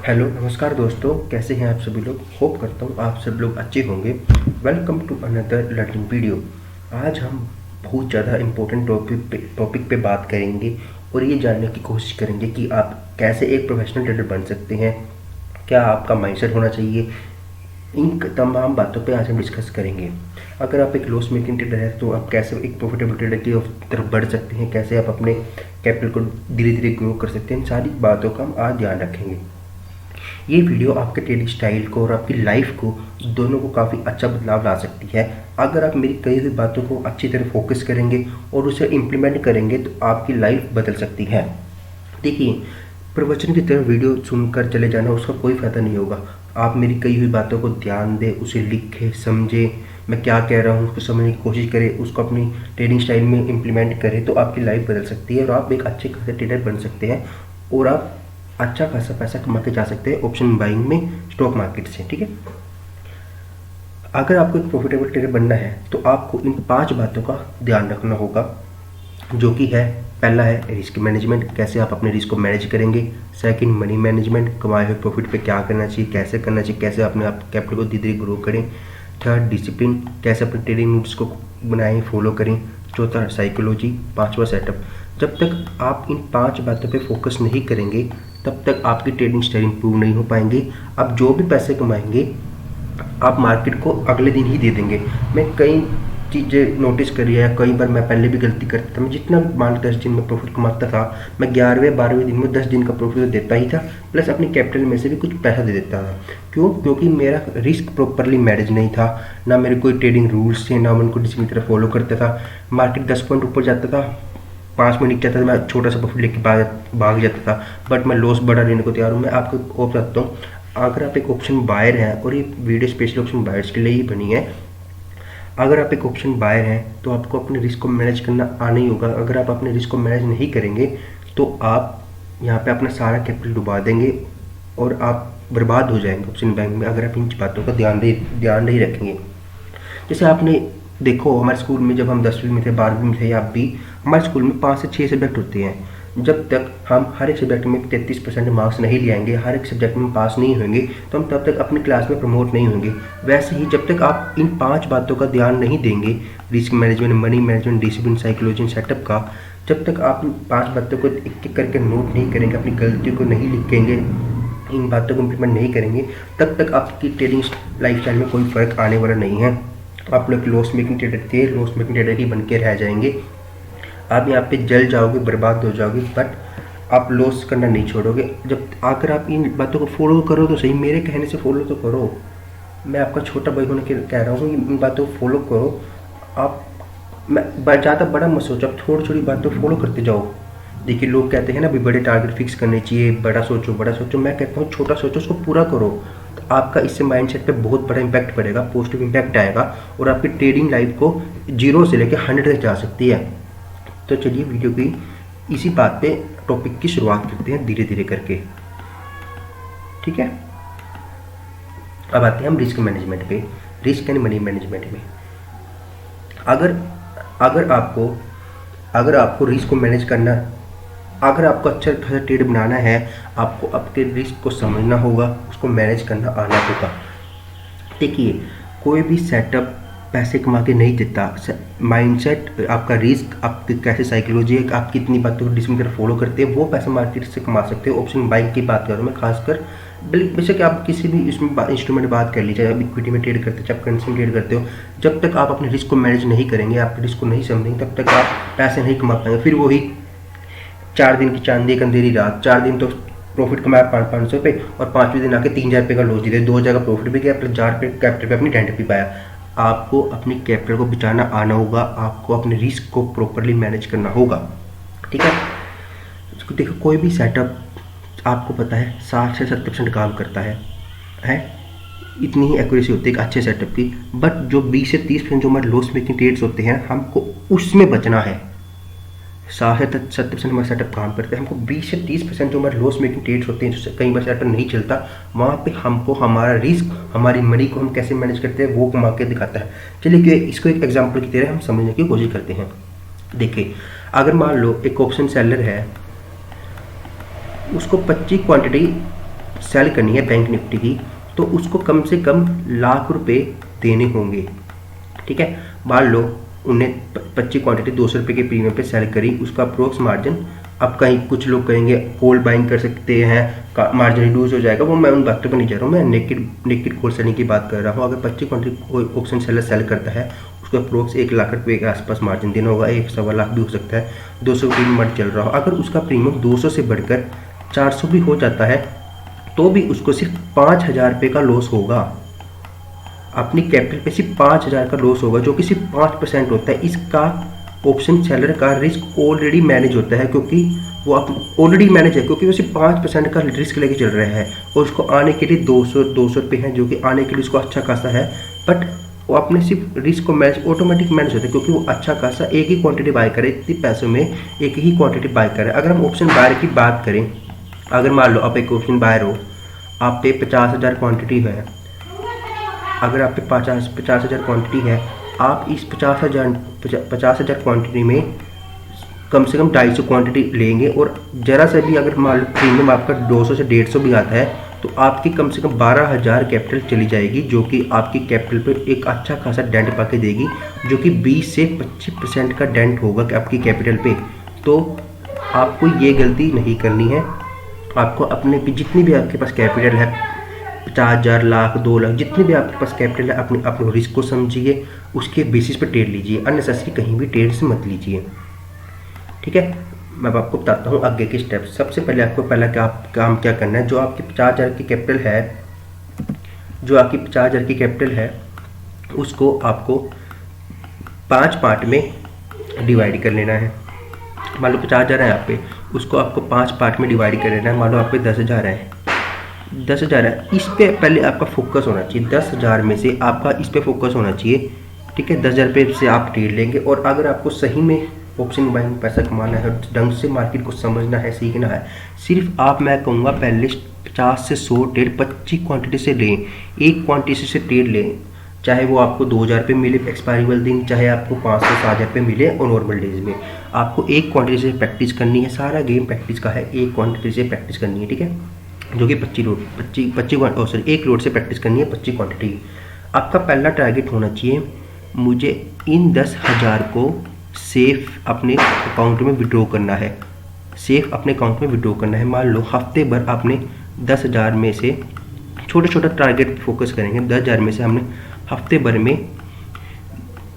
Hello नमस्कार दोस्तों, कैसे हैं आप सभी लोग। होप करता हूँ आप सब लोग अच्छे होंगे। Welcome to another learning video. आज हम बहुत ज़्यादा इम्पोर्टेंट टॉपिक पे बात करेंगे और ये जानने की कोशिश करेंगे कि आप कैसे एक प्रोफेशनल ट्रेडर बन सकते हैं, क्या आपका माइंडसेट होना चाहिए। इन तमाम बातों पे आज हम डिस्कस करेंगे। अगर आप एक लॉस मेकिंग ट्रेडर है तो आप कैसे एक प्रॉफिटेबल ट्रेडर की तरफ बढ़ सकते हैं, कैसे आप अपने कैपिटल को धीरे धीरे ग्रो कर सकते हैं, इन सारी बातों का हम आज ध्यान रखेंगे। ये वीडियो आपके ट्रेडिंग स्टाइल को और आपकी लाइफ को दोनों को काफ़ी अच्छा बदलाव ला सकती है। अगर आप मेरी कई हुई बातों को अच्छी तरह फोकस करेंगे और उसे इम्प्लीमेंट करेंगे तो आपकी लाइफ बदल सकती है। देखिए, प्रवचन की तरह वीडियो सुनकर चले जाना उसका कोई फ़ायदा नहीं होगा। आप मेरी कई हुई बातों को ध्यान दें, उसे लिखें, समझें, मैं क्या कह रहा हूँ उसको समझने की कोशिश करें, उसको अपनी ट्रेडिंग स्टाइल में इम्प्लीमेंट करें तो आपकी लाइफ बदल सकती है और आप एक अच्छे खासे ट्रेडर बन सकते हैं और आप अच्छा खासा पैसा कमा के जा सकते हैं ऑप्शन बाइंग में स्टॉक मार्केट से। ठीक है, अगर आपको एक प्रॉफिटेबल ट्रेडर बनना है तो आपको इन 5 बातों का ध्यान रखना होगा, जो कि है, पहला है रिस्क मैनेजमेंट, कैसे आप अपने रिस्क को मैनेज करेंगे। सेकंड, मनी मैनेजमेंट, कमाए हुए प्रॉफिट पे क्या करना चाहिए, कैसे करना चाहिए, कैसे अपने आप कैपिटल को धीरे धीरे ग्रो करें। थर्ड, डिसिप्लिन, कैसे अपने ट्रेडिंग रूल्स को बनाएं, फॉलो करें। चौथा, साइकोलॉजी। पांचवा, सेटअप। जब तक आप इन 5 बातों पे फोकस नहीं करेंगे तब तक आपकी ट्रेडिंग स्टाइल इंप्रूव नहीं हो पाएंगे। आप जो भी पैसे कमाएंगे आप मार्केट को अगले दिन ही दे देंगे। मैं कई चीज़ें नोटिस करी है, कई बार मैं पहले भी गलती करता था। मैं जितना मान 10 दिन में प्रॉफिट कमाता था, मैं 11वें 12वें दिन में 10 दिन का प्रॉफिट देता ही था, प्लस अपनी कैपिटल में से भी कुछ पैसा दे देता था। क्यों? क्योंकि मेरा रिस्क प्रॉपरली मैनेज नहीं था, ना मेरे कोई ट्रेडिंग रूल्स थे, ना मैं उनको किसी तरह फॉलो करता था। मार्केट 10 पॉइंट ऊपर जाता था, 5 मिनट जाता था, मैं छोटा सा प्रॉफिट लेके भाग जाता था, बट मैं लॉस बड़ा लेने को तैयार हूँ। मैं आपको और बताता हूँ, अगर आप एक ऑप्शन बायर हैं, और ये वीडियो स्पेशल ऑप्शन बायर्स के लिए ही बनी है, अगर आप एक ऑप्शन बायर हैं तो आपको अपने रिस्क को मैनेज करना आना ही होगा। अगर आप अपने रिस्क को मैनेज नहीं करेंगे तो आप यहाँ पे अपना सारा कैपिटल डुबा देंगे और आप बर्बाद हो जाएंगे ऑप्शन बैंक में, अगर आप इन बातों का ध्यान नहीं रखेंगे। जैसे आपने देखो, हमारे स्कूल में जब हम 10वीं में थे, 12वीं में थे, आप भी, हमारे स्कूल में 5 से 6 सब्जेक्ट होते हैं। जब तक हम हर एक सब्जेक्ट में 33% मार्क्स नहीं ले आएंगे, हर एक सब्जेक्ट में पास नहीं होंगे, तो हम तब तक अपनी क्लास में प्रमोट नहीं होंगे। वैसे ही जब तक आप इन 5 बातों का ध्यान नहीं देंगे, risk management, money management, discipline, psychology, setup का, जब तक आप इन 5 बातों को एक एक करके नोट नहीं करेंगे, अपनी गलतियों को नहीं लिखेंगे, इन बातों को इम्प्लीमेंट नहीं करेंगे, तब तक आपकी ट्रेडिंग लाइफ स्टाइल में कोई फ़र्क आने वाला नहीं है। आप लोग लॉस मेकिंग ट्रेडर थे, लॉस मेकिंग ट्रेडर ही बन के रह जाएंगे। आप यहाँ पे जल जाओगे, बर्बाद हो जाओगे, बट आप लॉस करना नहीं छोड़ोगे। जब अगर आप इन बातों को फॉलो करो तो सही, मेरे कहने से फॉलो तो करो। मैं आपका छोटा भाई होने के कह रहा हूँ कि इन बातों को फॉलो करो। आप ज़्यादा बड़ा मत सोचो, आप थोड़ी छोटी बातों को फॉलो करते जाओ। देखिए, लोग कहते हैं ना भी बड़े टारगेट फिक्स करने चाहिए, बड़ा सोचो बड़ा सोचो। मैं कहता हूँ छोटा सोचो, उसको पूरा करो, तो आपका इससे माइंडसेट पे बहुत बड़ा इम्पैक्ट पड़ेगा, पॉजिटिव इम्पैक्ट आएगा और आपकी ट्रेडिंग लाइफ को 0 से लेकर 100 तक जा सकती है। तो चलिए वीडियो की इसी बात पे टॉपिक की शुरुआत करते हैं धीरे धीरे करके। ठीक है, अब आते हैं हम रिस्क मैनेजमेंट पे, रिस्क एंड मनी मैनेजमेंट में। अगर आपको रिस्क को मैनेज करना, अगर आपको अच्छा खासा ट्रेड बनाना है, आपको आपके रिस्क को समझना होगा, उसको मैनेज करना आना होगा। देखिए, कोई भी सेटअप पैसे कमा के नहीं देता। माइंडसेट, आपका रिस्क, आपकी कैसे साइकोलॉजी है, आप कितनी बातों को डिसिप्लिन कर फॉलो करते हैं, वो पैसा मार्केट से कमा सकते हो। ऑप्शन बाइंग की बात कर रहा हूँ मैं खासकर। बेशक आप किसी भी इसमें इंस्ट्रूमेंट बात कर लीजिए, आप इक्विटी में ट्रेड करते हो, चाहे करेंसी में ट्रेड करते हो, जब तक आप अपने रिस्क को मैनेज नहीं करेंगे, आपके रिस्क को नहीं समझेंगे, तब तक आप पैसे नहीं कमा पाएंगे। फिर वही 4 दिन की चांदी एक अंधेरी रात। 4 दिन तो प्रॉफिट कमाया 500 पे और 5वें दिन आके 3000 रुपये का लॉस दे, 2000 का प्रॉफिट भी गया, प्लस 1000 रुपये कैपिटल पे अपनी रेंट भी पाया। आपको अपनी कैपिटल को बचाना आना होगा, आपको अपने रिस्क को प्रॉपरली मैनेज करना होगा। ठीक है, देखो, कोई भी सेटअप आपको पता है 60 से 70% काम करता है, इतनी ही एक्यूरेसी होती है एक अच्छे सेटअप की। बट जो 20 से 30% जो हमारे लॉस मेकिंग ट्रेड्स होते हैं, हमको उसमें बचना है। 60 से 70% हमारा सेटअप काम करता है, हमको 20 से 30% जो हमारे लॉस मेकिंग ट्रेड्स होते हैं, जिससे कई बार सेटअप नहीं चलता, वहाँ पे हमको हमारा रिस्क, हमारी मनी को हम कैसे मैनेज करते हैं वो कमा के दिखाता है। चलिए इसको एक एग्जांपल की तरह हम समझने की कोशिश करते हैं। देखिए, अगर मान लो एक ऑप्शन सेलर है, उसको 25 क्वांटिटी सेल करनी है बैंक निफ्टी की, तो उसको कम से कम लाख रुपए देने होंगे। ठीक है, मान लो उन्हें 25 क्वांटिटी 200 रुपये के प्रीमियम पे सेल करी, उसका अप्रोक्स मार्जिन, अब कहीं कुछ लोग कहेंगे होल्ड बाइंग कर सकते हैं, मार्जिन रिड्यूस हो जाएगा, वो मैं उन बातों पर नहीं जा रहा हूँ, मैं नेकेड होल्ड सेलिंग की बात कर रहा हूँ। अगर 25 क्वांटिटी कोई ऑप्शन सेलर सेल करता है, उसको अप्रोक्स 1 लाख रुपये के आसपास मार्जिन देना होगा, 1-1.25 लाख भी हो सकता है, 200 प्रीमियम मर्ज चल रहा हो। अगर उसका प्रीमियम 200 से बढ़कर 400 भी हो जाता है, तो भी उसको सिर्फ 5,000 रुपये का लॉस होगा। अपनी कैपिटल पे सिर्फ 5,000 का लॉस होगा, जो कि सिर्फ 5% होता है। इसका ऑप्शन सेलर का रिस्क ऑलरेडी मैनेज होता है, क्योंकि वो ऑलरेडी मैनेज है, क्योंकि वो सिर्फ 5% का रिस्क लेके चल रहा है, और उसको आने के लिए 200 रुपये हैं, जो कि आने के लिए उसको अच्छा खासा है। बट वो अपने सिर्फ रिस्क को मैनेज ऑटोमेटिक मैनेज होता है, क्योंकि वो अच्छा खासा एक ही क्वांटिटी बाय करे, इतनी पैसों में एक ही क्वांटिटी बाय करे। अगर हम ऑप्शन बायर की बात करें, अगर मान लो आप एक ऑप्शन बायर हो, आप पे 50,000 क्वान्टिटी है, अगर आप पे 50,000 क्वांटिटी है, आप इस 50,000 क्वांटिटी में कम से कम 250 क्वांटिटी लेंगे, और ज़रा सा भी अगर मान लो प्रीमियम आपका 200 से 150 भी आता है, तो आपकी कम से कम 12,000 कैपिटल चली जाएगी, जो कि आपकी कैपिटल पे एक अच्छा खासा डेंट पाके देगी, जो कि 20 से 25% का डेंट होगा आपकी कैपिटल पे। तो आपको ये गलती नहीं करनी है। आपको अपने भी जितनी भी आपके पास कैपिटल है, 50,000, लाख, 2 लाख, जितनी भी आपके पास कैपिटल है, अपने रिस्क को समझिए, उसके बेसिस पे ट्रेड लीजिए, अननेसेसरी कहीं भी ट्रेड से मत लीजिए। ठीक है, मैं आपको बताता हूँ आगे के स्टेप। सबसे पहले आपको पहला काम क्या करना है, जो आपकी 50,000 की कैपिटल है, उसको आपको 5 पार्ट में डिवाइड कर लेना है। मान लो 50,000 है आप पे, उसको आपको 5 पार्ट में डिवाइड कर लेना है। मान लो आप पे 10,000 है, 10,000 है, इस पे पहले आपका फोकस होना चाहिए। 10,000 में से आपका इस पे फोकस होना चाहिए। ठीक है, 10,000 रुपये से आप ट्रेड लेंगे, और अगर आपको सही में ऑप्शन बाइंग में पैसा कमाना है, ढंग से मार्केट को समझना है, सीखना है, सिर्फ मैं कहूँगा पहले 50 से 100 ट्रेड 25 क्वांटिटी से लें। एक क्वांटिटी से ट्रेड लें, चाहे वो आपको 2,000 रुपये मिले एक्सपायरी वाले दिन, चाहे आपको 5 से 7,000 रुपये मिले और नॉर्मल डेज में। आपको एक क्वांटिटी से प्रैक्टिस करनी है, सारा गेम प्रैक्टिस का है, एक क्वांटिटी से प्रैक्टिस करनी है। ठीक है, जो कि 1 लोड से प्रैक्टिस करनी है, 25 क्वांटिटी। आपका पहला टारगेट होना चाहिए, मुझे इन 10,000 को सेफ अपने अकाउंट में विड्रॉ करना है, सेफ अपने अकाउंट में विड्रॉ करना है। मान लो हफ्ते भर आपने 10,000 में से छोटा टारगेट फोकस करेंगे। 10,000 में से हमने हफ्ते भर में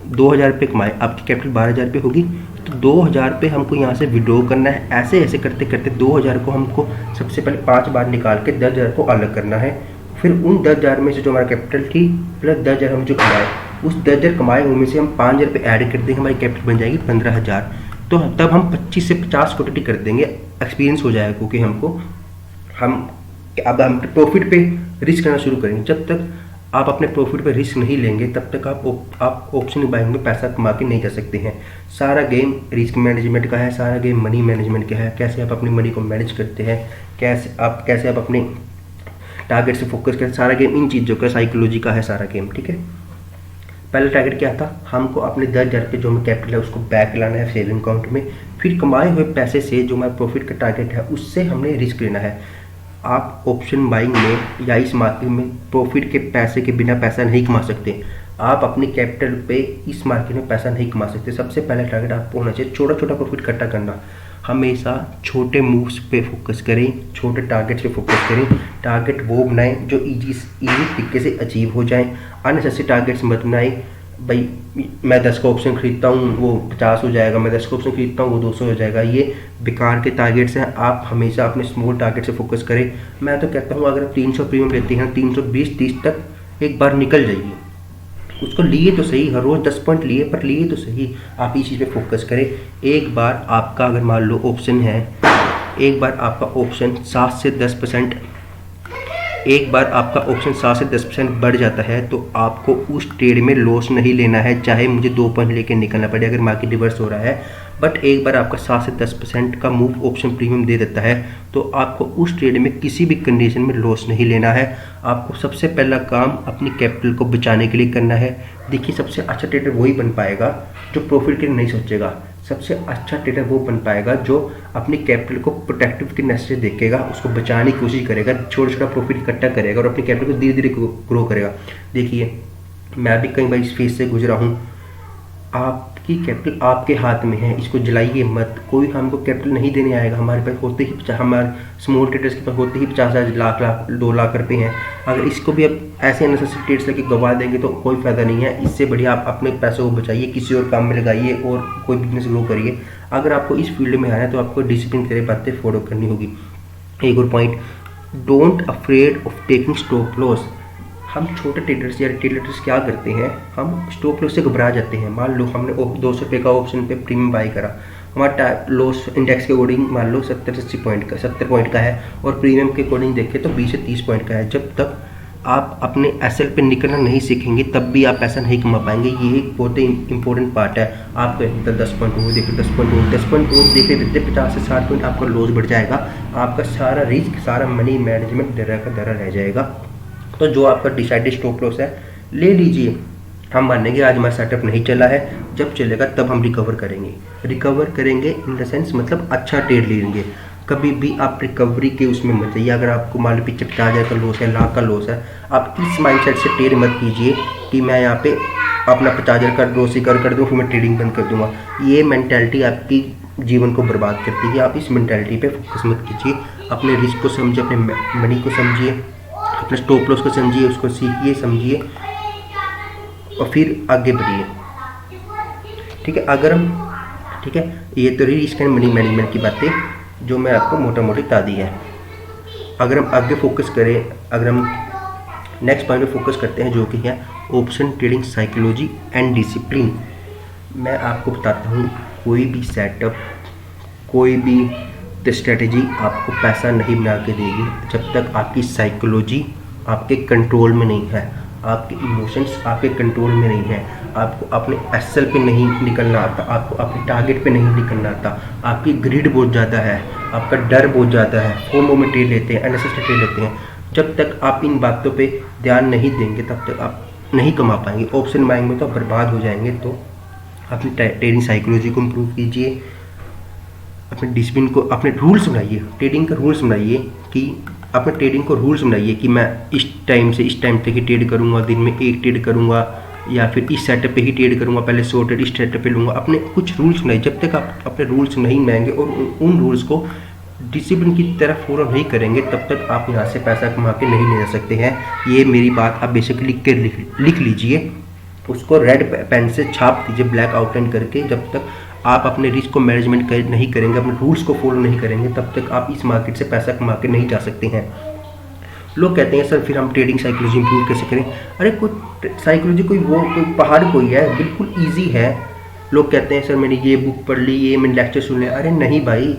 2,000 रुपये कमाए, आपकी कैपिटल 12,000 रुपये होगी, तो 2,000 रुपये हमको यहाँ से विड्रॉ करना है। ऐसे करते करते 2,000 को हमको सबसे पहले 5 बार निकाल के 10,000 को अलग करना है। फिर उन 10,000 में से जो हमारा कैपिटल थी प्लस 10,000 हम जो कमाए, उस 10,000 कमाए उनमें से हम 5,000 रुपये ऐड कर देंगे, हमारी कैपिटल बन जाएगी 15,000। तो तब हम 25 से 50 क्वांटिटी कर देंगे, एक्सपीरियंस हो जाएगा, क्योंकि अब हम प्रॉफिट पे रिस्क करना शुरू करेंगे। जब तक आप अपने प्रॉफिट पे रिस्क नहीं लेंगे, तब तक आप ऑप्शन बाइंग में पैसा कमा के नहीं जा सकते हैं। सारा गेम रिस्क मैनेजमेंट का है, सारा गेम मनी मैनेजमेंट का है। कैसे आप अपनी मनी को मैनेज करते हैं, कैसे आप अपने टारगेट से फोकस करते, सारा गेम इन चीज़ों का, साइकोलॉजी का है सारा गेम। ठीक है, पहला टारगेट क्या था, हमको अपने 10,000 रुपये जो हमें कैपिटल है उसको बैक लाना है सेविंग अकाउंट में। फिर कमाए हुए पैसे से जो हमारा प्रॉफिट का टारगेट है, उससे हमने रिस्क लेना है। आप ऑप्शन बाइंग में या इस मार्केट में प्रॉफिट के पैसे के बिना पैसा नहीं कमा सकते। आप अपनी कैपिटल पे इस मार्केट में पैसा नहीं कमा सकते। सबसे पहला टारगेट आपको होना चाहिए छोटा प्रॉफिट इकट्ठा करना। हमेशा छोटे मूव्स पे फोकस करें, छोटे टारगेट्स पे फोकस करें। टारगेट वो बनाएं जो इजी तरीके से अचीव हो जाएं। अननेसेसरी टारगेट्स मत बनाएं। भाई मैं 10 का ऑप्शन खरीदता हूँ वो 50 हो जाएगा, मैं 10 का ऑप्शन खरीदता हूँ वो 200 हो जाएगा, ये बेकार के टारगेट्स हैं। आप हमेशा अपने स्मॉल टारगेट से फोकस करें। मैं तो कहता हूँ अगर आप 300 प्रीमियम लेते हैं, 320-30 तक एक बार निकल जाइए। उसको लिए तो सही, हर रोज़ 10 पॉइंट लिए, पर लिए तो सही। आप इस चीज़ पे फोकस करें। एक बार आपका अगर मान लो ऑप्शन है, एक बार आपका ऑप्शन 7 से 10%, एक बार आपका ऑप्शन 7 से 10% बढ़ जाता है, तो आपको उस ट्रेड में लॉस नहीं लेना है, चाहे मुझे 2 पॉइंट लेके निकलना पड़े अगर मार्केट रिवर्स हो रहा है। बट एक बार आपका 7 से 10% का मूव ऑप्शन प्रीमियम दे देता है, तो आपको उस ट्रेड में किसी भी कंडीशन में लॉस नहीं लेना है। आपको सबसे पहला काम अपनी कैपिटल को बचाने के लिए करना है। देखिए, सबसे अच्छा ट्रेडर वही बन पाएगा जो प्रॉफिट के लिए नहीं सोचेगा। सबसे अच्छा ट्रेडर वो बन पाएगा जो अपनी कैपिटल को प्रोटेक्टिवनेस से देखेगा, उसको बचाने की कोशिश करेगा, छोटा छोटा प्रॉफिट इकट्ठा करेगा और अपनी कैपिटल को धीरे धीरे ग्रो करेगा। देखिए मैं भी कई बार इस फेज से गुजरा हूँ। आपकी कैपिटल आपके हाथ में है, इसको जलाइए मत। कोई हमको कैपिटल नहीं देने आएगा। हमारे पास होते ही हमारे स्मॉल ट्रेडर्स के पास होते ही 50,000 लाख 2 लाख रुपए हैं। अगर इसको भी अब ऐसे अननेसेसरी ट्रेड्स लेके गवा देंगे तो कोई फ़ायदा नहीं है। इससे बढ़िया आप अपने पैसों को बचाइए, किसी और काम में लगाइए और कोई बिजनेस ग्रो करिए। अगर आपको इस फील्ड में आना है तो आपको डिसिप्लिन की बातें फॉलो करनी होगी। एक और point, don't afraid of taking stop loss. हम छोटे ट्रेडर्स या रिटेल ट्रेडर्स क्या करते हैं, हम स्टॉप लॉस से घबरा जाते हैं। मान लो हमने 200 रुपये का ऑप्शन पे प्रीमियम बाई करा, हमारा लॉस इंडेक्स के अकॉर्डिंग मान लो 70 पॉइंट का है और प्रीमियम के अकॉर्डिंग देखें तो 20 से 30 पॉइंट का है। जब तक आप अपने एसएल पे निकलना नहीं सीखेंगे तब भी आप पैसा नहीं कमा पाएंगे। ये एक बहुत ही इंपॉर्टेंट पार्ट है। आप 10 पॉइंट हो देखे 10 पॉइंट हो देखे देते 50 से 60 पॉइंट आपका लॉस बढ़ जाएगा। आपका सारा रिस्क, सारा मनी मैनेजमेंट दरा का दरा रह जाएगा। तो जो आपका डिसाइडेड स्टॉप लॉस है ले लीजिए। हम मानेंगे आज हमारा सेटअप नहीं चला है, जब चलेगा तब हम रिकवर करेंगे इन द सेंस मतलब अच्छा ट्रेड लेंगे। कभी भी आप रिकवरी के उसमें मत जाइए। अगर आपको मान लो पीछे 50,000 का लॉस है, लाख का लॉस है, आप इस माइंडसेट से ट्रेड मत कीजिए कि मैं यहाँ पे अपना 50,000 का लॉस रिकवर कर दूँ फिर मैं ट्रेडिंग बंद कर दूंगा। ये मेंटालिटी आपकी जीवन को बर्बाद करती है। आप इस मेंटालिटी पे फोकस मत कीजिए। अपने रिस्क को समझिए, अपने मनी को समझिए, अपने स्टॉप लॉस को समझिए, उसको सीखिए, समझिए और फिर आगे बढ़िए। ठीक है, ये तो रही रिस्क एंड मनी मैनेजमेंट की बातें जो मैं आपको मोटा मोटी बता दी है। अगर हम आगे फोकस करें, अगर हम नेक्स्ट पॉइंट पे फोकस करते हैं जो कि है option trading psychology and discipline. मैं आपको बताता हूँ कोई भी सेटअप, कोई भी स्ट्रेटेजी आपको पैसा नहीं बना के देगी जब तक आपकी साइकोलॉजी आपके कंट्रोल में नहीं है, आपके इमोशंस आपके कंट्रोल में नहीं है। आपको अपने एसएल पे नहीं निकलना आता, आपको अपने टारगेट पे नहीं निकलना आता, आपकी ग्रिड बहुत ज़्यादा है, आपका डर बहुत ज़्यादा है, फोमो में ट्रेड लेते हैं, अननेसेसरी ट्रेड लेते हैं। जब तक आप इन बातों पे ध्यान नहीं देंगे तब तक आप नहीं कमा पाएंगे। ऑप्शन बाइंग में तो आप बर्बाद हो जाएंगे। तो अपनी ट्रेडिंग साइकोलॉजी को इम्प्रूव कीजिए, अपने डिसिप्लिन को, अपने रूल्स बनाइए, ट्रेडिंग का रूल्स बनाइए कि अपने ट्रेडिंग को रूल्स बनाइए कि मैं इस टाइम से इस टाइम तक ही ट्रेड करूंगा, दिन में एक ट्रेड करूंगा या फिर इस सेटअप पे ही ट्रेड करूंगा, पहले 100 ट्रेड इस सेटअप पे लूँगा। अपने कुछ रूल्स बनाइए। जब तक आप अपने रूल्स नहीं बनाएंगे और उन रूल्स को डिसिप्लिन की तरह फॉलो नहीं करेंगे तब तक आप यहाँ से पैसा कमा के नहीं ले जा सकते हैं। ये मेरी बात आप बेसिकली लिख लीजिए, उसको रेड पेन से छाप दीजिए ब्लैक आउटलाइन करके। जब तक आप अपने रिस्क को मैनेजमेंट नहीं करेंगे, अपने रूल्स को फॉलो नहीं करेंगे, तब तक आप इस मार्केट से पैसा कमा के नहीं जा सकते हैं। लोग कहते हैं सर फिर हम ट्रेडिंग साइकोलॉजी इंप्रूव कैसे करें। अरे कोई साइकोलॉजी कोई पहाड़ कोई है, बिल्कुल ईजी है। लोग कहते हैं सर मैंने ये बुक पढ़ ली, ये मैंने लेक्चर सुन लिया। अरे नहीं भाई,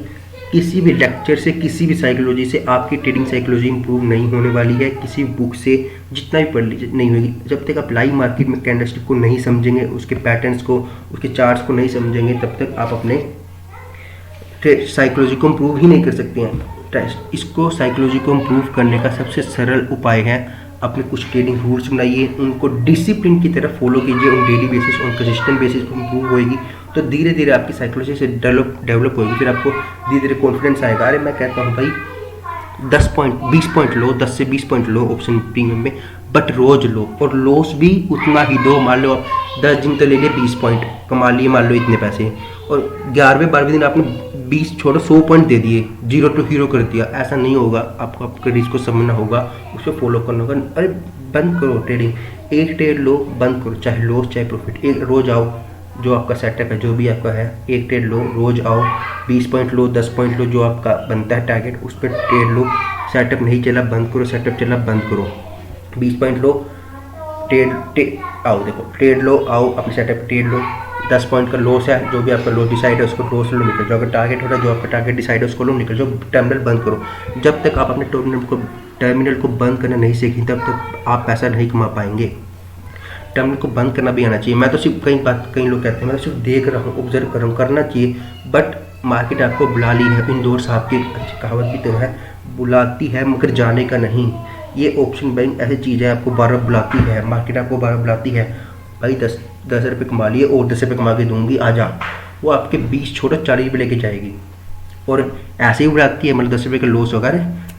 किसी भी लेक्चर से, किसी भी साइकोलॉजी से आपकी ट्रेडिंग साइकोलॉजी इंप्रूव नहीं होने वाली है। किसी बुक से जितना भी पढ़ लीजिए नहीं होगी। जब तक आप लाइव मार्केट में कैंडलस्टिक को नहीं समझेंगे, उसके पैटर्न्स को, उसके चार्ट्स को नहीं समझेंगे, तब तक आप अपने साइकोलॉजी को इम्प्रूव ही नहीं कर सकते हैं। इसको साइकोलॉजी को इम्प्रूव करने का सबसे सरल उपाय है अपने कुछ ट्रेडिंग रूल्स बनाइए, उनको डिसिप्लिन की तरह फॉलो कीजिए। उन डेली बेसिस, उन कंसिस्टेंट बेसिस पर इम्प्रूव होएगी तो धीरे धीरे आपकी साइकोलॉजी से डेवलप होगी। फिर आपको धीरे धीरे कॉन्फिडेंस आएगा। अरे मैं कहता हूँ भाई 20 पॉइंट लो, 10 से 20 पॉइंट लो ऑप्शन प्रीमियम में, बट रोज लो और लॉस भी उतना ही दो। मान लो आप 10 दिन तो ले लिए 20 पॉइंट कमा लिए, मान लो इतने पैसे, और 11वें-12वें दिन आपने 20 छोड़ो 100 पॉइंट दे दिए, 0 टू हीरो कर दिया। ऐसा नहीं होगा। आपको आपके रिस्क को समझना होगा, उसको फॉलो करना होगा। अरे बंद करो ट्रेडिंग, एक ट्रेड लो, बंद करो, चाहे लॉस चाहे प्रॉफिट। एक रोज आओ, जो आपका सेटअप है, जो भी आपका है, एक ट्रेड लो, रोज आओ, 20 पॉइंट लो, 10 पॉइंट लो, जो आपका बनता है टारगेट उस पर ट्रेड लो। सेटअप नहीं चला बंद करो, सेटअप चला बंद करो। 20 पॉइंट लो, ट्रेड लो, आओ अपने सेटअप ट्रेड लो। 10 पॉइंट का लॉस है, जो भी आपका लॉस डिसाइड है उसको लॉस लो, निकल जाओ। अगर टारगेट हो रहा है, जो आपका टारगेट डिसाइड है उसको लो, निकल जाओ। टर्मिनल बंद करो। जब तक आप अपने टर्मिनल को बंद करना नहीं सीखें तब तक आप पैसा नहीं कमा पाएंगे। टर्मिनल को बंद करना भी आना चाहिए। मैं तो सिर्फ कई लोग कहते हैं मैं तो सिर्फ देख रहा हूँ, ऑब्जर्व कर रहा हूँ, करना चाहिए। बट मार्केट आपको बुला ली है। इंदौर साहब की अच्छी कहावत भी तो है, बुलाती है मगर जाने का नहीं। ये ऑप्शन बाइंग ऐसी चीज़ है, आपको बार बार बुलाती है, मार्केट आपको बार बार बुलाती है। भाई 10 रुपये कमा लिए और 10 रुपये कमा के दूंगी, आ जा। वो आपके 20 छोड़ो 40 पे लेके जाएगी, और ऐसे ही उड़ाती है, मतलब 10 रुपये का लॉस होगा,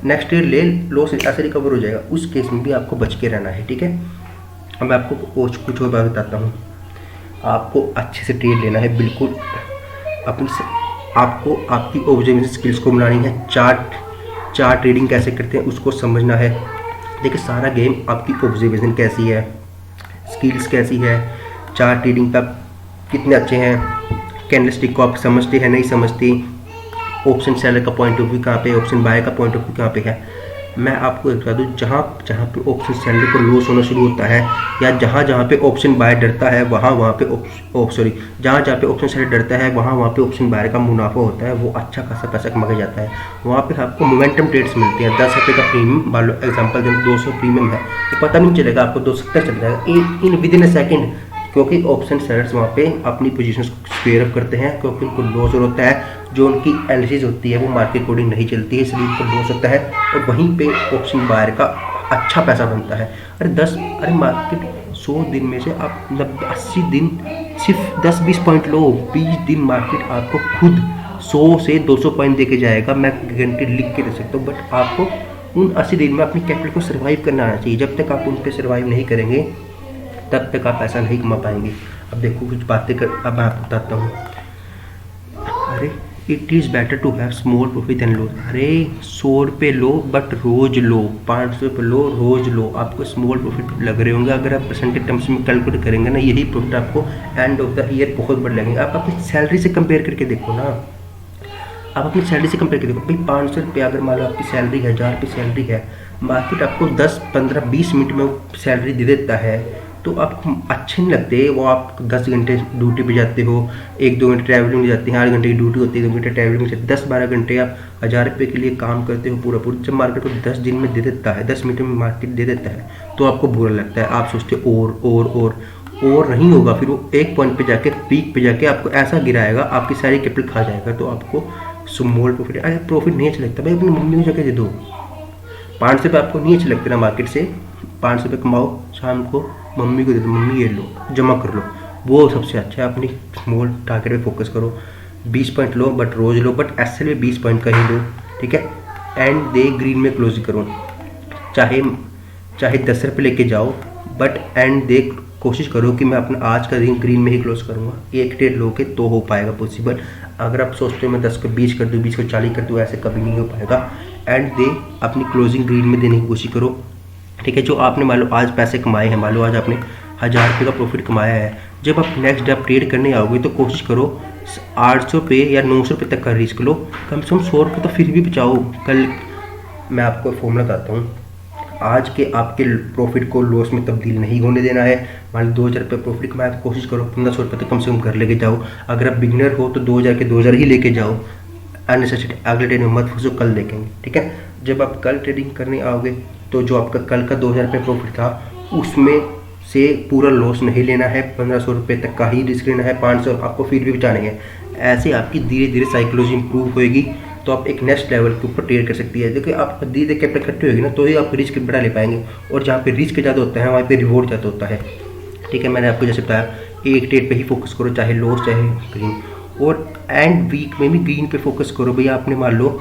नेक्स्ट ईयर ले लॉस ऐसे रिकवर हो जाएगा, उस केस में भी आपको बच के रहना है, ठीक है। अब मैं आपको कुछ और बात बताता हूँ। आपको अच्छे से ट्रेड लेना है, बिल्कुल आपको आपकी ऑब्जर्वेशन स्किल्स को बनानी है। चार्ट ट्रेडिंग कैसे करते हैं उसको समझना है। देखिए सारा गेम आपकी ऑब्जर्वेशन कैसी है, स्किल्स कैसी है, चार्ट ट्रेडिंग का कितने अच्छे हैं, कैंडलस्टिक को आप समझते हैं नहीं समझते, ऑप्शन सेलर का पॉइंट ऑफ व्यू कहाँ पे, ऑप्शन बाय का पॉइंट ऑफ व्यू कहाँ पे है। मैं आपको बता दूँ, जहाँ पे ऑप्शन सेलर को लॉस होना शुरू होता है, या जहाँ पे ऑप्शन बाय डरता है वहाँ पे जहाँ पे ऑप्शन सेलर डरता है वहाँ पे ऑप्शन बायर का मुनाफा होता है, वो अच्छा खासा पैसा कमा जाता है। वहाँ पे आपको मोमेंटम ट्रेड्स मिलते हैं। 10 रुपये का प्रीमियम, मान लो एग्जाम्पल जब 200 प्रीमियम है तो पता नहीं चलेगा आपको 270 चल जाएगा in with in a second, क्योंकि ऑप्शन सेलर्स वहाँ पे अपनी पोजीशंस को स्क्वेयर अप करते हैं, क्योंकि उनको लॉस होता है, जो उनकी एनालिसिस होती है वो मार्केट अकॉर्डिंग नहीं चलती है, इसलिए उनको लॉस होता है, और वहीं पे ऑप्शन बायर का अच्छा पैसा बनता है। अरे मार्केट 100 दिन में से आप 80 दिन सिर्फ 10-20 पॉइंट लो, 20 दिन मार्केट आपको खुद 100 से 200 पॉइंट दे के जाएगा, मैं गारंटी लिख के दे सकता हूँ। बट आपको उन 80 दिन में अपनी कैपिटल को सर्वाइव करना आना चाहिए। जब तक आप उन पर सर्वाइव नहीं करेंगे तब तक आप पैसा नहीं कमा पाएंगे। अब देखो कुछ बातें अब मैं आपको बताता हूँ। अरे it is better to have small profit then loss. अरे 100 रुपये लो बट रोज लो, 500 रुपये लो रोज लो, आपको स्मॉल प्रॉफिट लग रहे होंगे। अगर आप परसेंटेज टर्म्स में कैलकुलेट करेंगे ना, यही प्रॉफिट आपको एंड ऑफ द ईयर बहुत बड़े लगेंगे। आप अपनी सैलरी से कंपेयर करके देखो ना, आप अपनी सैलरी से कंपेयर करके देखो भाई, 500 रुपये अगर मान लो आपकी सैलरी है, 1000 रुपये सैलरी है, मार्केट आपको 10, 15, 20 मिनट में सैलरी दे देता है, तो आपको अच्छे नहीं लगते वो। आप 10 घंटे ड्यूटी पे जाते हो, 1-2 घंटे ट्रैवलिंग में जाते हैं, 8 घंटे की ड्यूटी होती है, 2 घंटे ट्रैवलिंग में जाते हैं, 10-12 घंटे आप 1000 रुपये के लिए काम करते हो पूरा। जब मार्केट को 10 दिन में दे देता है, 10 मिनट में मार्केट दे देता है, तो आपको बुरा लगता है। आप सोचते हो और नहीं होगा, फिर वो एक पॉइंट पे जाके, पीक पे जाके आपको ऐसा गिराएगा, आपकी सारी कैपिटल खा जाएगा। तो आपको स्मॉल प्रॉफिट, अरे प्रॉफिट नहीं अच्छा लगता भाई, अपनी मम्मी को जाके दे दो। 500 रुपये आपको नहीं अच्छे लगते ना मार्केट से, 500 रुपये कमाओ, शाम को मम्मी को दे दो, मम्मी ये लो, जमा कर लो, वो सबसे अच्छा है। अपनी स्मॉल टारगेट पे फोकस करो, 20 पॉइंट लो बट रोज लो, बट एसएल में 20 पॉइंट का ही लो, ठीक है। एंड डे ग्रीन में क्लोज करो, चाहे 10 रुपये लेके जाओ, बट एंड डे कोशिश करो कि मैं अपना आज का दिन ग्रीन में ही क्लोज करूँगा। एक ट्रेड लो के तो हो पाएगा पॉसिबल। अगर आप सोचते हो मैं 10 को 20 कर दूँ, 20 को 40 कर दूँ, ऐसे कभी नहीं हो पाएगा। एंड डे अपनी क्लोजिंग ग्रीन में देने की कोशिश करो, ठीक है। जो आपने मान लो आज पैसे कमाए हैं, मान लो आज आपने 1000 रुपये का प्रॉफिट कमाया है, जब आप नेक्स्ट डे आप ट्रेड करने आओगे तो कोशिश करो 800 पे या 900 रुपये तक का रिस्क लो, कम से कम 100 रुपये तो फिर भी बचाओ। कल मैं आपको फॉर्मूला बताता हूँ, आज के आपके प्रॉफिट को लॉस में तब्दील नहीं होने देना है। मान लो 2000 रुपये प्रॉफिट कमाया तो कोशिश करो 1500 रुपये तो कम से कम घर लेके जाओ। अगर आप बिगनर हो तो 2000 के 2000 ही लेके जाओ, अननेसेसरी अगले डे में मत फंसो, कल देखेंगे, ठीक है। जब आप कल ट्रेडिंग करने आओगे तो जो आपका कल का 2000 रुपये प्रॉफिट था उसमें से पूरा लॉस नहीं लेना है, 1500 रुपये तक का ही रिस्क लेना है, 500 आपको फिर भी बचाने हैं। ऐसे आपकी धीरे धीरे साइकोलॉजी इंप्रूव होएगी, तो आप एक नेक्स्ट लेवल के ऊपर ट्रेड कर सकती है। देखिए आप धीरे धीरे कैपिटल इकट्ठी होगी ना, तो ही आप रिस्क बढ़ा ले पाएंगे, और जहाँ पे रिस्क ज़्यादा होता है वहाँ पे रिवॉर्ड ज़्यादा होता है, ठीक है। मैंने आपको जैसे बताया, एक ट्रेड पे ही फोकस करो, चाहे लॉस चाहे ग्रीन, और एंड वीक में भी ग्रीन पे फोकस करो। भैया आपने मान लो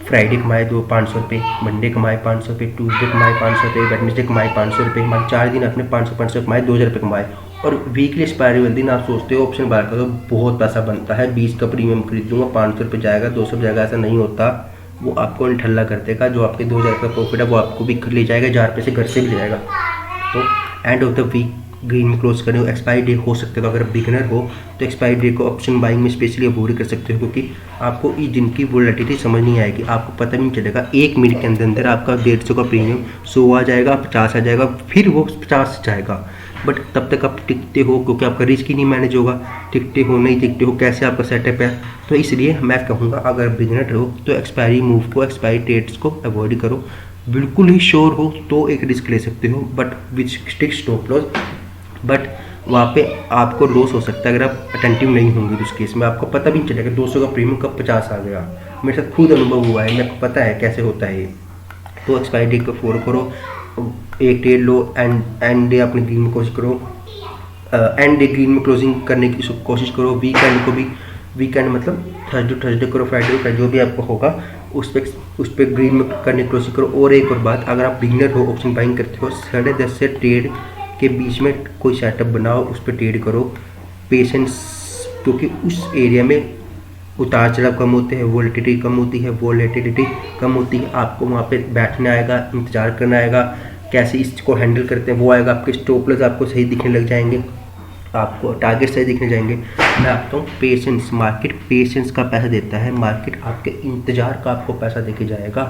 फ्राइडे कमाए 500 रुपये, मंडे कमाए 500 रुपये, ट्यूसडे कमाए 500 रुपये, वेडनेसडे कमाए 500 रुपये, मान 4 दिन आपने 500 कमाए, 2000 रुपये कमाए। और वीकली एक्सपायरी वाले दिन आप सोचते हो ऑप्शन बार का तो बहुत पैसा बनता है, 20 का प्रीमियम खरीद लूँगा, 500 रुपये जाएगा, 200 जाएगा, ऐसा नहीं होता। वो आपको ठल्ला कर देगा। जो आपके 2000 का प्रॉफिट है वो आपको भी ले जाएगा, 1000 रुपये से घर से भी ले जाएगा। तो end of the week green में क्लोज करें। एक्सपायरी डे हो सकता है, तो अगर बिगिनर हो तो एक्सपायरी डे को ऑप्शन बाइंग में स्पेशली अवॉइड कर सकते हो, क्योंकि आपको इस दिन की वोलेटिलिटी समझ नहीं आएगी, आपको पता भी नहीं चलेगा। 1 मिनट के अंदर अंदर आपका 150 का प्रीमियम 100 आ जाएगा, 50 आ जाएगा, फिर वो 50 जाएगा। बट तब तक आप टिकते हो, क्योंकि आपका रिस्क ही नहीं मैनेज होगा। टिकते हो नहीं टिकते हो, कैसे आपका सेटअप है। तो इसलिए मैं कहूँगा अगर बिगिनर हो तो एक्सपायरी मूव को, एक्सपायरी ट्रेड्स को अवॉइड करो। बिल्कुल ही श्योर हो तो एक रिस्क ले सकते हो, but which stick stop loss, but वहाँ पे आपको लॉस हो सकता है अगर आप अटेंटिव नहीं होंगे। तो उस केस में आपको पता भी नहीं चलेगा 200 का प्रीमियम कब 50 आ गया। मेरे साथ खुद अनुभव हुआ है, मेरे को पता है कैसे होता है ये। तो एक्सपायरी डेट को फॉलो करो, एक ट्रेड लो, एंड डे अपने ग्रीन में कोशिश करो, एंड डे ग्रीन में क्लोजिंग करने की कोशिश करो। वीकेंड को भी, वीकेंड मतलब थर्सडे करो, फ्राइडे जो भी आपको होगा उस पर ग्रीन में करने की कोशिश करो। और एक और बात, अगर आप बिगिनर हो, ऑप्शन बाइंग करते हो, 10:30 से ट्रेड के बीच में कोई सेटअप बनाओ, उस पर ट्रेड करो। पेशेंस, क्योंकि उस एरिया में उतार चढ़ाव कम होते हैं, वोलेटिलिटी कम होती है, वोलेटिलिटी कम होती है। आपको वहाँ पे बैठना आएगा, इंतज़ार करना आएगा, कैसे इसको हैंडल करते हैं वो आएगा। आपके स्टॉप लॉस आपको सही दिखने लग जाएंगे, आपको टारगेट सही दिखने जाएंगे। मैं आपको हूँ पेशेंस, मार्केट पेशेंस का पैसा देता है। मार्केट आपके इंतज़ार का आपको पैसा देके जाएगा,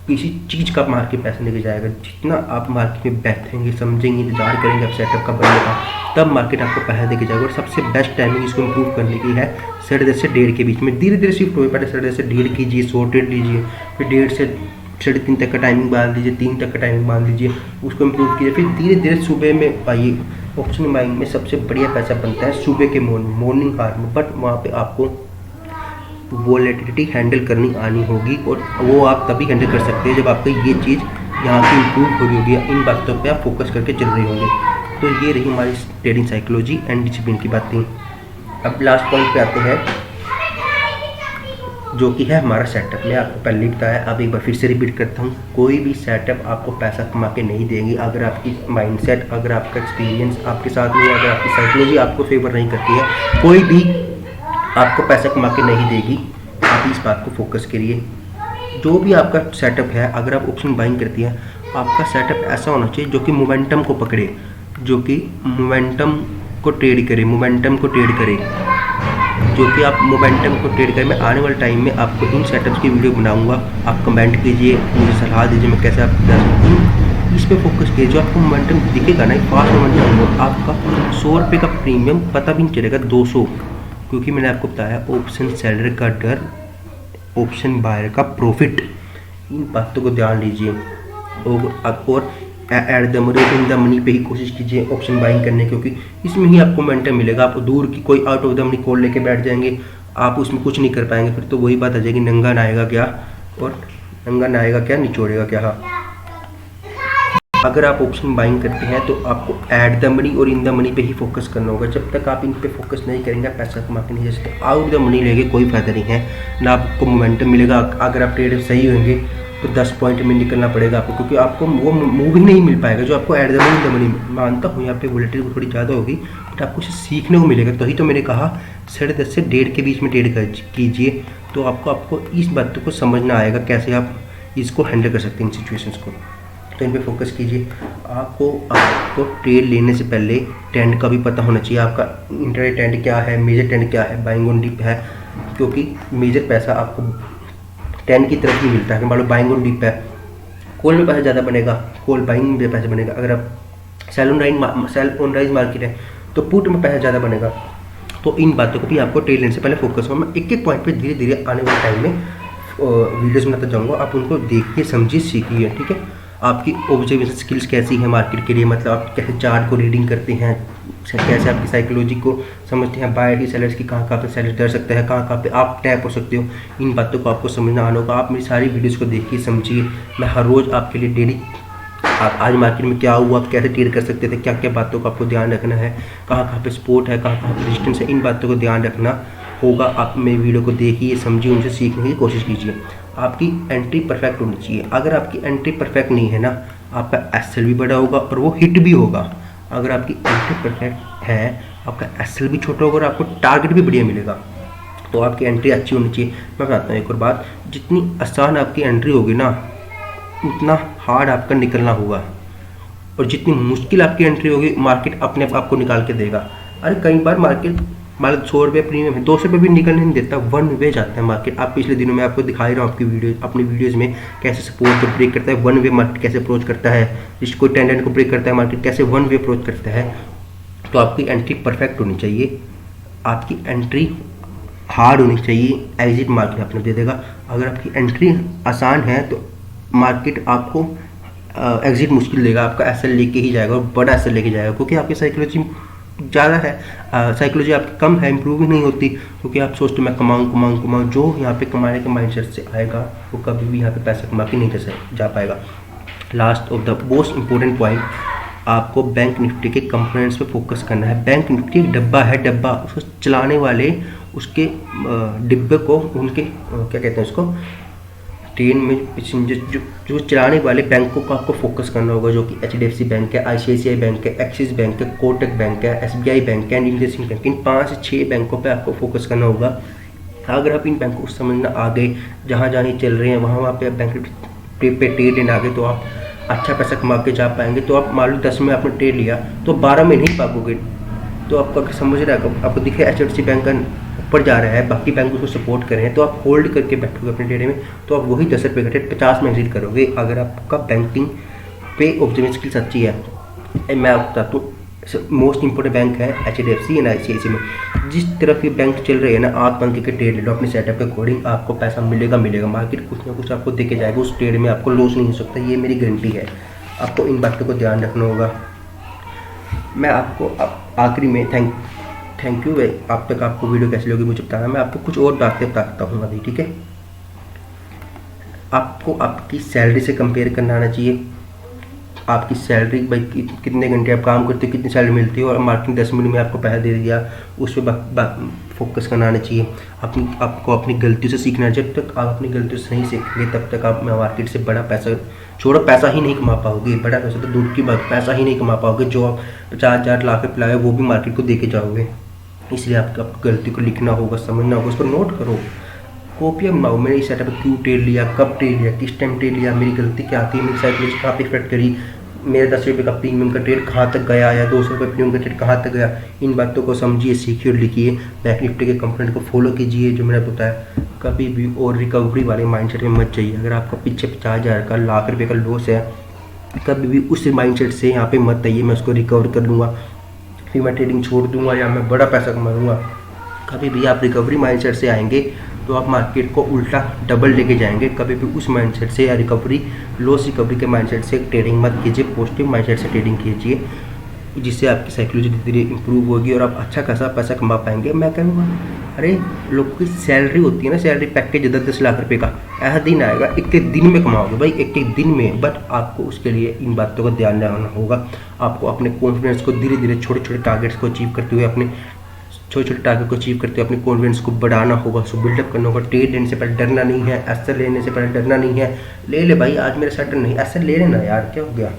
किसी चीज़ का मार्केट पैसा लेके जाएगा। जितना आप मार्केट में बैठेंगे, समझेंगे, इंतजार करेंगे आप सेटअप का बनने का, तब मार्केट आपको पैसा देके जाएगा। और सबसे बेस्ट टाइमिंग इसको इम्प्रूव करने की है 10:30 से 1:30 के बीच में। धीरे धीरे शिफ्ट हो, पहले 10:30 से 1:30 कीजिए, शॉर्ट ट्रेड लीजिए, फिर 1:30 से 3:30 तक का टाइमिंग बांध लीजिए, 3 तक का टाइमिंग बांध लीजिए, उसको इम्प्रूव कीजिए। फिर धीरे धीरे सुबह में आइए। ऑप्शन बाइंग में सबसे बढ़िया पैसा बनता है सुबह के मॉर्निंग आवर में, बट वहाँ पे आपको वोलेटिलिटी हैंडल करनी आनी होगी। और वो आप तभी हैंडल कर सकते हैं जब आपको ये चीज़ यहाँ की इम्प्रूव हो रही होगी, इन बातों पे आप फोकस करके चल रहे होंगे। तो ये रही हमारी ट्रेडिंग साइकोलॉजी एंड डिसिप्लिन की बातें। अब लास्ट पॉइंट पे आते हैं, जो कि है हमारा सेटअप। मैं आपको पहले ही बताया, अब एक बार फिर से रिपीट करता हूँ, कोई भी सेटअप आपको पैसा कमा के नहीं देंगे अगर आपकी माइंडसेट, अगर आपका एक्सपीरियंस आपके साथ नहीं है, अगर आपकी साइकोलॉजी आपको फेवर नहीं करती है, कोई भी आपको पैसा कमा के नहीं देगी। आप इस बात को फोकस करिए। जो भी आपका सेटअप है, अगर आप ऑप्शन बाइंग करती है, आपका सेटअप ऐसा होना चाहिए जो कि मोमेंटम को पकड़े, जो कि मोमेंटम को ट्रेड करे, मोमेंटम को ट्रेड करे, जो कि आप मोमेंटम को ट्रेड करें। मैं आने वाले टाइम में आपको इन सेटअप्स की वीडियो बनाऊंगा, आप कमेंट कीजिए, मुझे सलाह दीजिए मैं कैसे आप बता सकती हूँ। इस पर फोकस कीजिए, जो आपको मोमेंटम दिखेगा ना, फास्ट मोमेंटम, वो आपका 100 रुपये का प्रीमियम पता भी नहीं चलेगा 200, क्योंकि मैंने आपको बताया ऑप्शन सेलर का डर, ऑप्शन बायर का प्रॉफिट। इन बातों को ध्यान लीजिए और at the money, in the money पे ही कोशिश कीजिए ऑप्शन बाइंग करने, क्योंकि इसमें ही आपको मोमेंटम मिलेगा। आप दूर की कोई out of the money call लेके बैठ जाएंगे, आप उसमें कुछ नहीं कर पाएंगे। फिर तो वही बात आ जाएगी, नंगा नहाएगा क्या, और नंगा नहाएगा क्या, निचोड़ेगा क्या। हाँ, अगर आप ऑप्शन बाइंग करते हैं तो आपको एट द मनी और इन द मनी पे ही फोकस करना होगा। जब तक आप इन पे फोकस नहीं करेंगे, पैसा कमा के नहीं जा सकते। आउट द मनी लेके कोई फायदा नहीं है, ना आपको मोमेंटम मिलेगा। अगर आप ट्रेड सही होंगे तो 10 पॉइंट में निकलना पड़ेगा आपको, क्योंकि आपको वो मूव ही नहीं मिल पाएगा जो आपको एट द मनी। मानता हूँ यहाँ पे वोलेटिलिटी थोड़ी ज़्यादा होगी, बट आपको इसे सीखने को मिलेगा। तो ही तो मैंने कहा 10:30 से 1:30 के बीच में ट्रेड कीजिए, तो आपको इस बातों को समझना आएगा कैसे आप इसको हैंडल कर सकते हैं इन सिचुएशंस को। तो इन पे फोकस कीजिए। आपको ट्रेड लेने से पहले ट्रेंड का भी पता होना चाहिए। आपका इंटरडे ट्रेंड क्या है, मेजर ट्रेंड क्या है, बाइंग ऑन डिप है, क्योंकि मेजर पैसा आपको ट्रेंड की तरफ ही मिलता है। मान लो बाइंग ऑन डिप है, कॉल में पैसा ज़्यादा बनेगा, कॉल बाइंग में पैसा बनेगा। अगर आप सेल ऑन राइज मार्केट है तो पुट में पैसा ज़्यादा बनेगा। तो इन बातों को भी आपको ट्रेड लेने से पहले फोकस हो। मैं एक एक पॉइंट पे धीरे धीरे आने वाले टाइम में वीडियोस बनाता जाऊँगा, आप उनको देखिए, समझिए, सीखिए। ठीक है, आपकी ऑब्जर्वेशन स्किल्स कैसी है मार्केट के लिए, मतलब आप कैसे चार्ट को रीडिंग करते हैं, कैसे आपकी साइकोलॉजी को समझते हैं, बायर की सेलर्स की कहाँ पे सेलर कर सकते हैं, कहाँ पे आप टैप हो सकते हो। इन बातों को आपको समझना आना होगा। आप मेरी सारी वीडियोस को देखिए, समझिए। मैं हर रोज़ आपके लिए डेली आज मार्केट में क्या हुआ, आप कैसे ट्रेड कर सकते थे, क्या क्या बातों का आपको ध्यान रखना है, कहाँ पे सपोर्ट है, कहाँ पे रेजिस्टेंस है, इन बातों को ध्यान रखना होगा। आप मेरी वीडियो को देखिए, समझिए, उनसे सीखने की कोशिश कीजिए। आपकी एंट्री परफेक्ट होनी चाहिए। अगर आपकी एंट्री परफेक्ट नहीं है ना, आपका एसएल भी बड़ा होगा और वो हिट भी होगा। अगर आपकी एंट्री परफेक्ट है, आपका एसएल भी छोटा होगा और आपको टारगेट भी बढ़िया मिलेगा। तो आपकी एंट्री अच्छी होनी चाहिए। मैं बताता हूँ एक और बात, जितनी आसान आपकी एंट्री होगी ना, उतना हार्ड आपका निकलना होगा, और जितनी मुश्किल आपकी एंट्री होगी, मार्केट अपने आप आपको निकाल के देगा। अरे कई बार मार्केट मतलब 100 रुपये प्रीमियम है, 200 रुपये भी निकलने नहीं देता, वन वे जाता है मार्केट। आप पिछले दिनों में आपको दिखाई रहा हूँ अपनी वीडियोस में, कैसे सपोर्ट को ब्रेक करता है, वन वे मार्केट कैसे अप्रोच करता है, जिसको टेंडेंट को ब्रेक करता है मार्केट कैसे वन वे अप्रोच करता है। तो आपकी एंट्री परफेक्ट होनी चाहिए, आपकी एंट्री हार्ड होनी चाहिए, एग्जिट मार्केट आपने दे देगा। अगर आपकी एंट्री आसान है तो मार्केट आपको एग्जिट मुश्किल देगा, आपका एसएल लेके ही जाएगा, और बड़ा एसएल लेके जाएगा, क्योंकि आपकी साइकोलॉजी ज़्यादा है, साइकोलॉजी आपकी कम है, इंप्रूव ही नहीं होती, क्योंकि आप सोचते मैं कमाऊँ। जो यहाँ पे कमाने के माइंडसेट से आएगा वो कभी भी यहाँ पे पैसा कमा के नहीं जा पाएगा। Last of the most important point, आपको बैंक निफ्टी के कंपोनेंट्स पे फोकस करना है। बैंक निफ्टी एक डब्बा है, डब्बा उसको चलाने वाले उसके डिब्बे को उनके क्या कहते हैं उसको, ट्रेन में जो चलाने वाले बैंकों को आपको फोकस करना होगा, जो कि HDFC बैंक है, ICICI बैंक है, एक्सिस बैंक है, कोटक बैंक है, SBI बैंक है, इंडियन सिंह बैंक। इन 5 से 6 बैंकों पे आपको फोकस करना होगा। अगर आप इन बैंकों को समझना आ गए, जहाँ जहाँ ये चल रहे हैं वहाँ पे बैंक पे ट्रेड लेने आ गए, तो आप अच्छा पैसा कमा के जा पाएंगे। तो आप मान लो 10 में आपने ट्रेड लिया तो 12 में नहीं पाओगे। तो आपको समझ रहा है, आपको दिखे HDFC बैंक का ऊपर जा रहा है, बाकी बैंक उसको सपोर्ट कर रहे हैं, तो आप होल्ड करके बैठोगे अपने ट्रेड में, तो आप वही 10 रुपये का ट्रेड 50 में एग्जिट करोगे, अगर आपका बैंकिंग पे ऑब्जर्वेशन स्किल्स अच्छी है। मैं आपको बताता हूँ, मोस्ट इंपॉर्टेंट बैंक है HDFC एंड ICICI में। जिस तरफ ये बैंक चल रहे हैं ना, आग बंद करके ट्रेड ले लो अपने सेटअप के अकॉर्डिंग, आपको पैसा मिलेगा। मार्केट कुछ ना कुछ आपको देके जाएगा, उस ट्रेड में आपको लॉस नहीं हो सकता, ये मेरी गारंटी है। आपको इन बातों को ध्यान रखना होगा। मैं आपको आखिरी में थैंक यू भाई। आप तक आपको वीडियो कैसी लगी मुझे बताना। मैं आपको कुछ और बातें बताता हूँ अभी, ठीक है। आपको आपकी सैलरी से कंपेयर करना आना चाहिए। आपकी सैलरी भाई कितने घंटे आप काम करते हो, कितनी सैलरी मिलती है, और मार्केटिंग 10 मिनट में आपको पैसा दे दिया, उस पर फोकस करना आना चाहिए। आपको अपनी गलतियों से सीखना है। जब तक आप अपनी गलतियों से नहीं सीखेंगे तब तक आप मार्केट से बड़ा पैसा, छोड़ो पैसा ही नहीं कमा पाओगे। बड़ा पैसा तो दूर की बात, पैसा ही नहीं कमा पाओगे। जो आप 50,000 लाख रुपये लाए वो भी मार्केट को दे के जाओगे। इसलिए आपको गलती को लिखना होगा, समझना होगा, उसको नोट करो, कॉपी बनाओ। मैंने इस सेटअप क्यों ट्रेड लिया, कब ट्रेड लिया, किस टाइम ट्रेड लिया, मेरी गलती क्या थी, मेरी साइकोलॉजी कहाँ पे इफेक्ट करी, मेरा 10 रुपये का प्रीमियम का ट्रेड कहाँ तक गया, या 200 रुपये प्रीमियम का ट्रेड कहाँ तक गया। इन बातों को समझिए, सीखिए और लिखिए। बैंक निफ्टी के कंपोनेंट को फॉलो कीजिए जो मैंने बताया। कभी भी और रिकवरी वाले माइंडसेट में मत जाइए। अगर आपका पीछे 50,000 का, लाख रुपये का लॉस है, कभी भी उस माइंडसेट से यहाँ पे मत आइए मैं उसको रिकवर कर लूँगा, फिर मैं ट्रेडिंग छोड़ दूंगा या मैं बड़ा पैसा कमा लूँगा। कभी भी आप रिकवरी माइंडसेट से आएंगे तो आप मार्केट को उल्टा डबल लेके जाएंगे। कभी भी उस माइंडसेट से या लॉस रिकवरी के माइंडसेट से ट्रेडिंग मत कीजिए, पॉजिटिव माइंडसेट से ट्रेडिंग कीजिए, जिससे आपकी साइकोलॉजी धीरे धीरे इंप्रूव होगी और आप अच्छा खासा पैसा कमा पाएंगे। मैं कहूँगा, अरे लोगों की सैलरी होती है ना, सैलरी पैकेज 10-10 लाख रुपये का, ऐसा दिन आएगा एक दिन में कमाओगे भाई, एक दिन में। बट आपको उसके लिए इन बातों का ध्यान रखना होगा। आपको अपने कॉन्फिडेंस को धीरे धीरे छोटे छोटे टारगेट्स को अचीव करते हुए, अपने छोटे छोटे टारगेट को अचीव करते हुए अपने कॉन्फिडेंस को बढ़ाना होगा, उसको बिल्डअप करना होगा। ट्रेड लेने से पहले डरना नहीं है, एसएल लेने से पहले डरना नहीं है। ले भाई, आज मेरा सेटल नहीं, एसएल ले लेना यार, क्या हो गया।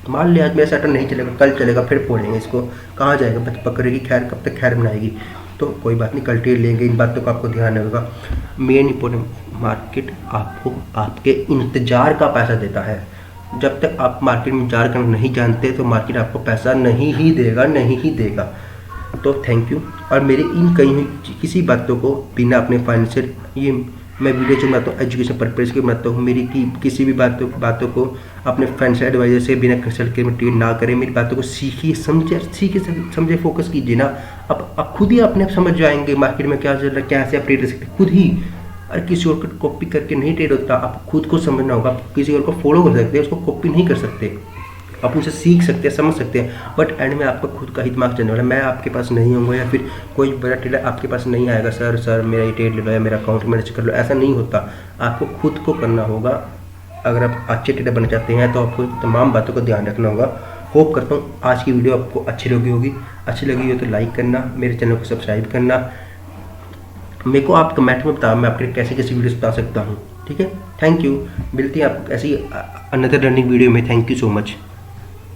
मान लिया आज मेरा सेटल नहीं चलेगा, कल चलेगा, फिर फोड़ेंगे इसको, कहाँ जाएगा, पकड़ेगी खैर, कब तक खैर बनाएगी। तो कोई बात नहीं, कल ट्रेड लेंगे। इन बातों का आपको ध्यान रखेगा। मेन इंपॉर्टेंट, मार्केट आपको आपके इंतजार का पैसा देता है। जब तक आप मार्केट में इंतजार करना नहीं जानते तो मार्केट आपको पैसा नहीं ही देगा। तो थैंक यू। और मेरी इन कहीं किसी बातों को बिना अपने फाइनेंशियल, ये मैं वीडियो जो बनाता हूँ एजुकेशन पर्पज़ के बनाता हूँ, मेरी किसी भी बातों को अपने फाइनेंशियल एडवाइजर से बिना कंसल्ट के ट्रेड ना करें। मेरी बातों को सीखिए, समझे, फोकस कीजिए ना। अब आप खुद ही अपने आप समझ जाएंगे मार्केट में क्या चल रहा है, कैसे आप ट्रेड कर सकते खुद ही। और किसी और को कॉपी करके नहीं ट्रेड होता, आप खुद को समझना होगा। आप किसी और को फॉलो कर सकते हैं, उसको कॉपी नहीं कर सकते। आप उनसे सीख सकते हैं, समझ सकते हैं, बट एंड में आपका खुद का ही दिमाग चलने वाला है। मैं आपके पास नहीं होऊंगा या फिर कोई बड़ा ट्रेडर आपके पास नहीं आएगा, सर मेरा ये ट्रेड ले लो या मेरा अकाउंट मैनेज कर लो, ऐसा नहीं होता। आपको खुद को करना होगा। अगर आप अच्छे ट्रेडर बनना चाहते हैं तो आपको तमाम बातों का ध्यान रखना होगा। होप करता हूँ आज की वीडियो आपको अच्छी लगी होगी। अच्छी लगी हो तो लाइक करना, मेरे चैनल को सब्सक्राइब करना। मेरे को आप कमेंट में बताओ मैं आपके कैसे वीडियोस बता सकता हूँ, ठीक है। Thank you. मिलती है आप ऐसी अनदर रनिंग वीडियो में। Thank you so much.